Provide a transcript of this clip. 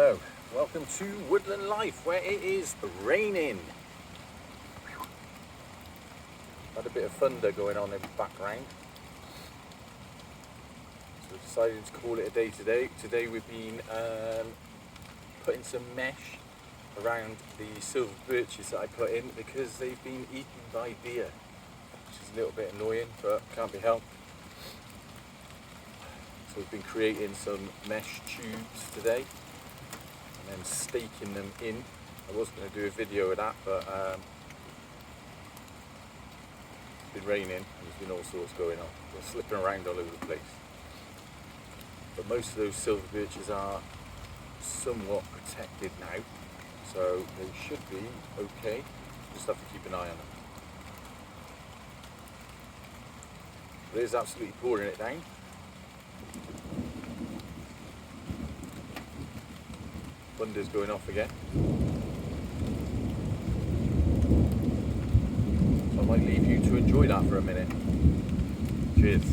Hello, welcome to Woodland Life where it is raining. Had a bit of thunder going on in the background. So we decided to call it a day today. Today we've been putting some mesh around the silver birches that I put in because they've been eaten by deer, which is a little bit annoying but can't be helped. So we've been creating some mesh tubes today and then staking them in. I was going to do a video of that, but it's been raining and there's been all sorts going on. We're slipping around all over the place. But most of those silver birches are somewhat protected now, so they should be okay. Just have to keep an eye on them. But it is absolutely pouring it down. Thunder's going off again. So I might leave you to enjoy that for a minute. Cheers.